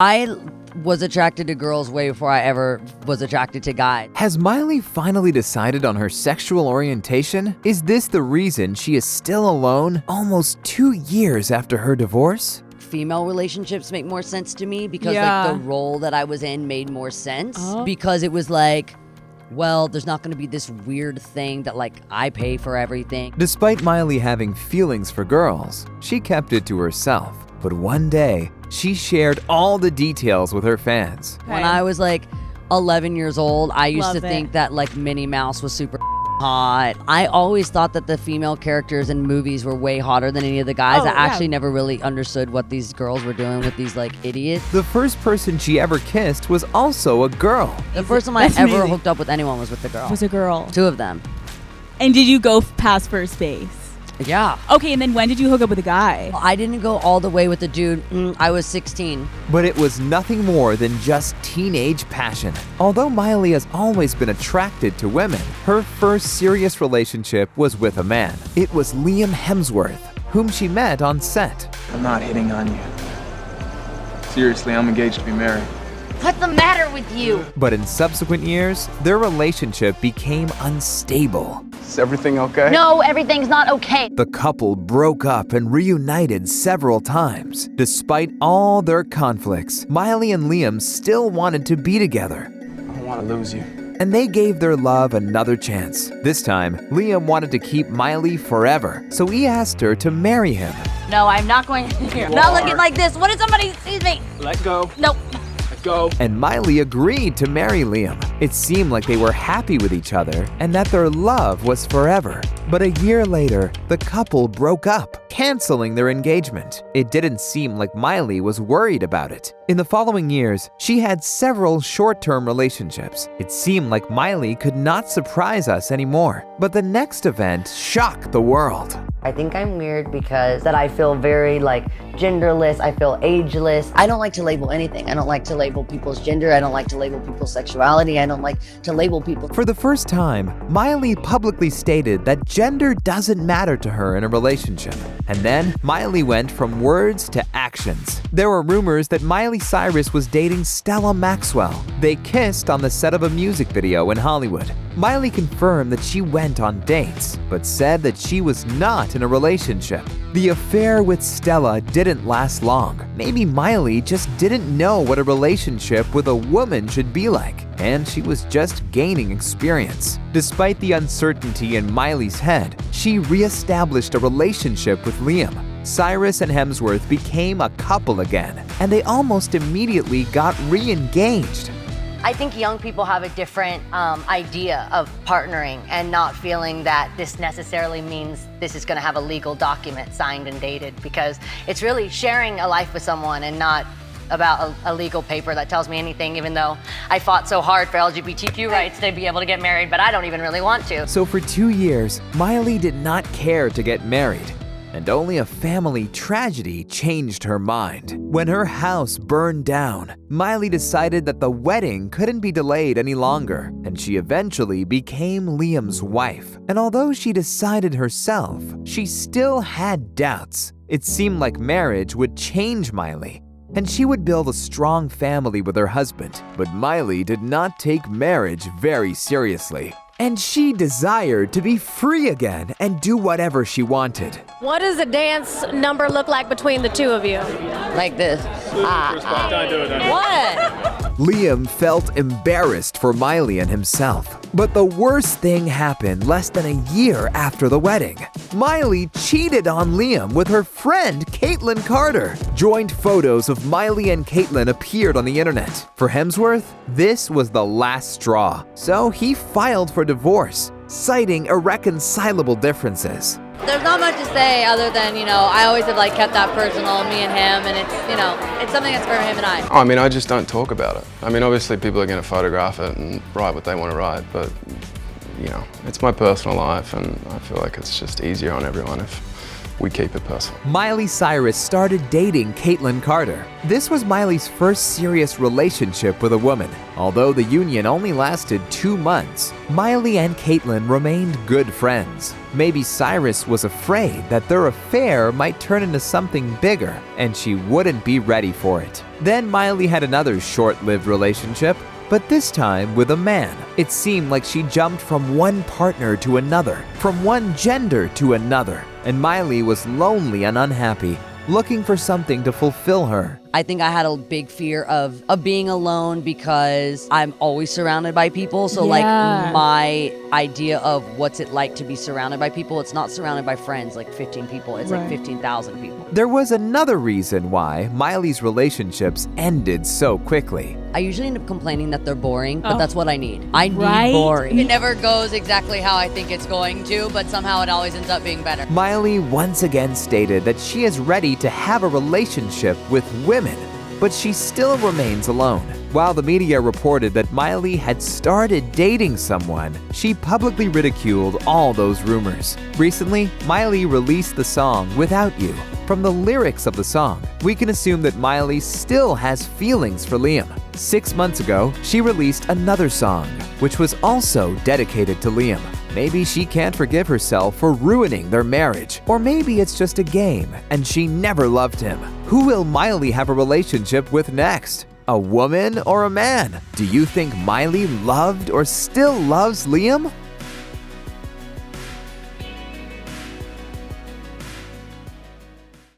I was attracted to girls way before I ever was attracted to guys. Has Miley finally decided on her sexual orientation? Is this the reason she is still alone almost 2 years after her divorce? Female relationships make more sense to me because like the role that I was in made more sense because it was like, well, there's not going to be this weird thing that like I pay for everything. Despite Miley having feelings for girls, she kept it to herself. But one day, she shared all the details with her fans. When I was like 11 years old, I used to think that like Minnie Mouse was super hot. I always thought that the female characters in movies were way hotter than any of the guys. I actually never really understood what these girls were doing with these like idiots. The first person she ever kissed was also a girl. The first time I ever hooked up with anyone was with the girl. Was a girl. 2 of them. And did you go past first base? Yeah. Okay, and then when did you hook up with a guy? I didn't go all the way with the dude. I was 16. But it was nothing more than just teenage passion. Although Miley has always been attracted to women, her first serious relationship was with a man. It was Liam Hemsworth, whom she met on set. I'm not hitting on you. Seriously, I'm engaged to be married. What's the matter with you? But in subsequent years, their relationship became unstable. Is everything okay? No, everything's not okay. The couple broke up and reunited several times. Despite all their conflicts, Miley and Liam still wanted to be together. I don't want to lose you. And they gave their love another chance. This time, Liam wanted to keep Miley forever, so he asked her to marry him. No, I'm not going to. Not looking like this. What if somebody sees me? Let go. Nope. Go. And Miley agreed to marry Liam. It seemed like they were happy with each other and that their love was forever. But a year later, the couple broke up, canceling their engagement. It didn't seem like Miley was worried about it. In the following years, she had several short-term relationships. It seemed like Miley could not surprise us anymore. But the next event shocked the world. I think I'm weird because that I feel very like genderless. I feel ageless. I don't like to label anything. I don't like to label people's gender. I don't like to label people's sexuality. I don't like to label people. For the first time, Miley publicly stated that gender doesn't matter to her in a relationship. And then Miley went from words to actions. There were rumors that Miley Cyrus was dating Stella Maxwell. They kissed on the set of a music video in Hollywood. Miley confirmed that she went on dates, but said that she was not in a relationship. The affair with Stella didn't last long. Maybe Miley just didn't know what a relationship with a woman should be like, and she was just gaining experience. Despite the uncertainty in Miley's head, she re-established a relationship with Liam. Cyrus and Hemsworth became a couple again, and they almost immediately got re-engaged. I think young people have a different idea of partnering and not feeling that this necessarily means this is going to have a legal document signed and dated, because it's really sharing a life with someone and not about a legal paper that tells me anything, even though I fought so hard for LGBTQ rights to be able to get married, but I don't even really want to. So for 2 years, Miley did not care to get married. And only a family tragedy changed her mind. When her house burned down, Miley decided that the wedding couldn't be delayed any longer, and she eventually became Liam's wife. And although she decided herself, she still had doubts. It seemed like marriage would change Miley, and she would build a strong family with her husband. But Miley did not take marriage very seriously. And she desired to be free again and do whatever she wanted. What does a dance number look like between the two of you? Like this. What? Liam felt embarrassed for Miley and himself. But the worst thing happened less than a year after the wedding. Miley cheated on Liam with her friend Kaitlynn Carter. Joint photos of Miley and Kaitlynn appeared on the internet. For Hemsworth, this was the last straw, so he filed for divorce, citing irreconcilable differences. There's not much to say other than, I always have kept that personal, me and him, and it's something that's for him and I. I mean, I just don't talk about it. I mean, obviously people are going to photograph it and write what they want to write, but, it's my personal life, and I feel like it's just easier on everyone if we keep it personal. Miley Cyrus started dating Kaitlynn Carter. This was Miley's first serious relationship with a woman. Although the union only lasted 2 months, Miley and Kaitlynn remained good friends. Maybe Cyrus was afraid that their affair might turn into something bigger, and she wouldn't be ready for it. Then Miley had another short-lived relationship, but this time with a man. It seemed like she jumped from one partner to another, from one gender to another, and Miley was lonely and unhappy, looking for something to fulfill her. I think I had a big fear of being alone because I'm always surrounded by people. So like my idea of what's it like to be surrounded by people, it's not surrounded by friends like 15 people. It's like 15,000 people. There was another reason why Miley's relationships ended so quickly. I usually end up complaining that they're boring, but that's what I need. I need boring. It never goes exactly how I think it's going to, but somehow it always ends up being better. Miley once again stated that she is ready to have a relationship with women, but she still remains alone. While the media reported that Miley had started dating someone, she publicly ridiculed all those rumors. Recently, Miley released the song Without You. From the lyrics of the song, we can assume that Miley still has feelings for Liam. 6 months ago, she released another song, which was also dedicated to Liam. Maybe she can't forgive herself for ruining their marriage. Or maybe it's just a game and she never loved him. Who will Miley have a relationship with next? A woman or a man? Do you think Miley loved or still loves Liam?